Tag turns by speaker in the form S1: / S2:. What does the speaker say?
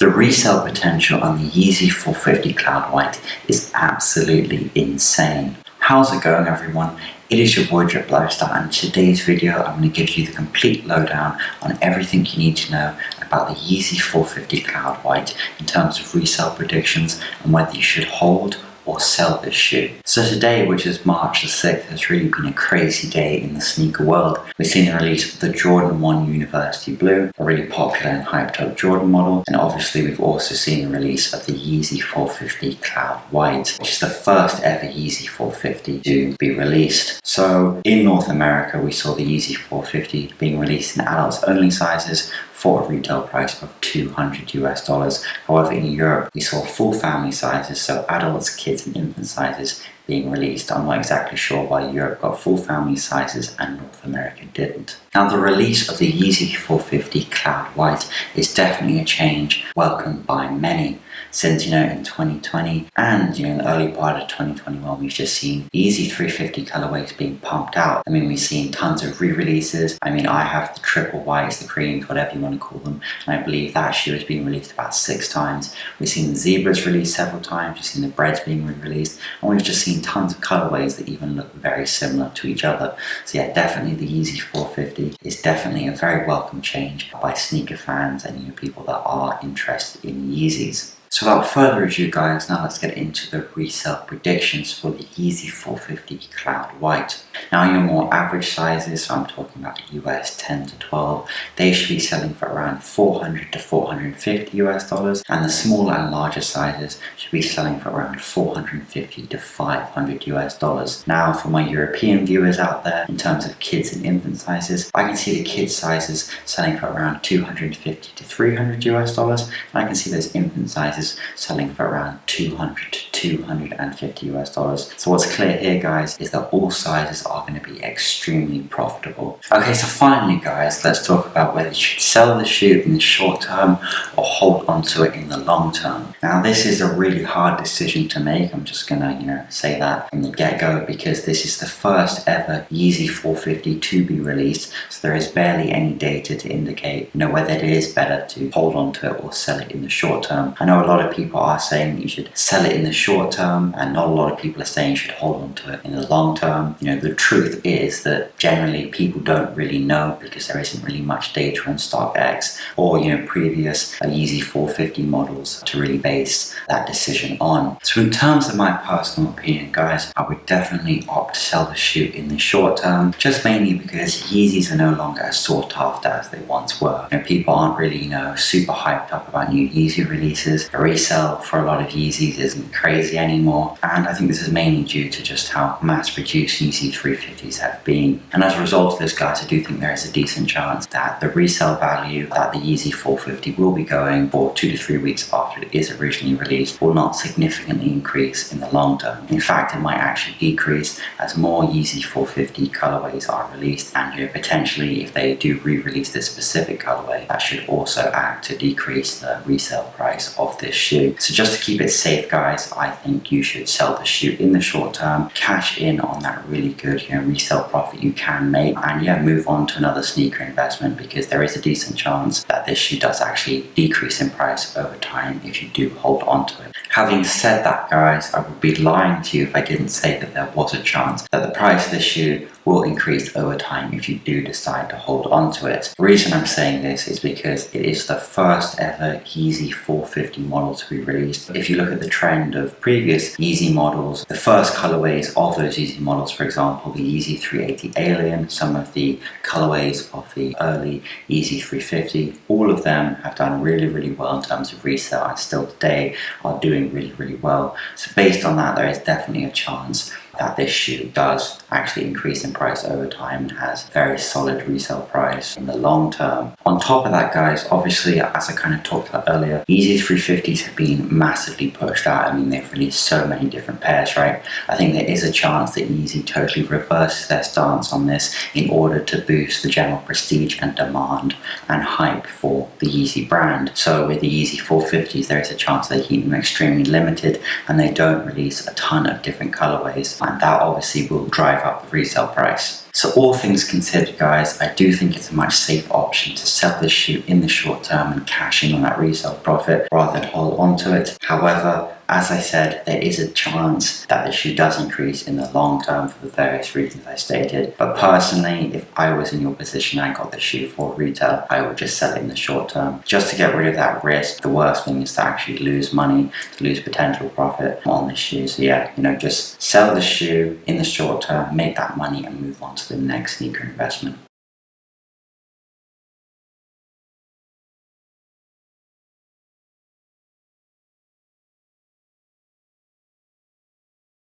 S1: The resale potential on the Yeezy 450 Cloud White is absolutely insane. How's it going, everyone? It is your boy Drip Lifestyle, and in today's video I'm going to give you the complete lowdown on everything you need to know about the Yeezy 450 Cloud White in terms of resale predictions and whether you should hold or sell this shoe. So today, which is March the 6th, has really been a crazy day in the sneaker world. We've seen the release of the Jordan 1 University Blue, a really popular and hyped up Jordan model, and obviously we've also seen the release of the Yeezy 450 Cloud White, which is the first ever Yeezy 450 to be released. So in North America, we saw the Yeezy 450 being released in adults only sizes for a retail price of $200 US. However, in Europe, we saw full family sizes, so adults, kids, and infant sizes being released. I'm not exactly sure why Europe got full family sizes and North America didn't. Now, the release of the Yeezy 450 Cloud White is definitely a change welcomed by many. Since, in 2020 and, in the early part of 2021, we've just seen Yeezy 350 colorways being pumped out. We've seen tons of re-releases. I have the triple whites, the creams, whatever you want to call them, and I believe that shoe has been released about 6 times. We've seen the zebras released several times, we've seen the breads being re-released, and we've just seen tons of colorways that even look very similar to each other. So yeah, definitely the Yeezy 450 is definitely a very welcome change by sneaker fans and people that are interested in Yeezys. So without further ado, guys, now let's get into the resale predictions for the Yeezy 450 Cloud White. Now, your more average sizes, so I'm talking about US 10 to 12, they should be selling for around $400 to $450 US, and the smaller and larger sizes should be selling for around $450 to $500 US. Now, for my European viewers out there, in terms of kids and infant sizes, I can see the kids sizes selling for around $250 to $300 US, and I can see those infant sizes selling for around $200 to $250 US. So what's clear here, guys, is that all sizes are going to be extremely profitable. Okay, so finally, guys, let's talk about whether you should sell the shoe in the short term or hold on to it in the long term. Now, this is a really hard decision to make. I'm just gonna, say that from the get-go, because this is the first ever Yeezy 450 to be released, so there is barely any data to indicate, whether it is better to hold on to it or sell it in the short term. I know a lot of people are saying you should sell it in the short term, and not a lot of people are saying you should hold on to it in the long term. The truth is that generally people don't really know, because there isn't really much data on StockX or previous Yeezy 450 models to really base that decision on. So in terms of my personal opinion, guys, I would definitely opt to sell the shoe in the short term, just mainly because Yeezys are no longer as sought after as they once were. People aren't really super hyped up about new Yeezy releases. The resale for a lot of Yeezys isn't crazy anymore, and I think this is mainly due to just how mass-produced Yeezy 350s have been. And as a result of this, guys, I do think there is a decent chance that the resale value that the Yeezy 450 will be going for 2 to 3 weeks after it is originally released will not significantly increase in the long term. In fact, it might actually decrease as more Yeezy 450 colorways are released, and potentially if they do re-release this specific colorway, that should also act to decrease the resale price of this shoe. So just to keep it safe, guys, I think you should sell the shoe in the short term, cash in on that really good resale profit you can make, and move on to another sneaker investment, because there is a decent chance that this shoe does actually decrease in price over time if you do hold on to it. Having said that, guys, I would be lying to you if I didn't say that there was a chance that the price of this shoe will increase over time if you do decide to hold on to it. The reason I'm saying this is because it is the first ever Yeezy 450 model to be released. If you look at the trend of previous Yeezy models, the first colorways of those Yeezy models, for example, the Yeezy 380 Alien, some of the colorways of the early Yeezy 350, all of them have done really, really well in terms of resale, and still today are doing really, really well. So based on that, there is definitely a chance that this shoe does actually increase in price over time and has very solid resale price in the long term. On top of that, guys, obviously, as I kind of talked about earlier, Yeezy 350s have been massively pushed out. They've released so many different pairs, right? I think there is a chance that Yeezy totally reverses their stance on this in order to boost the general prestige and demand and hype for the Yeezy brand. So with the Yeezy 450s, there is a chance they keep them extremely limited and they don't release a ton of different colorways, and that obviously will drive up the resale price. So all things considered, guys, I do think it's a much safer option to sell this shoe in the short term and cash in on that resale profit rather than hold on to it. However, as I said, there is a chance that the shoe does increase in the long term for the various reasons I stated. But personally, if I was in your position and I got the shoe for retail, I would just sell it in the short term just to get rid of that risk. The worst thing is to actually lose money, to lose potential profit on the shoe. So yeah, just sell the shoe in the short term, make that money and move on to the next sneaker investment.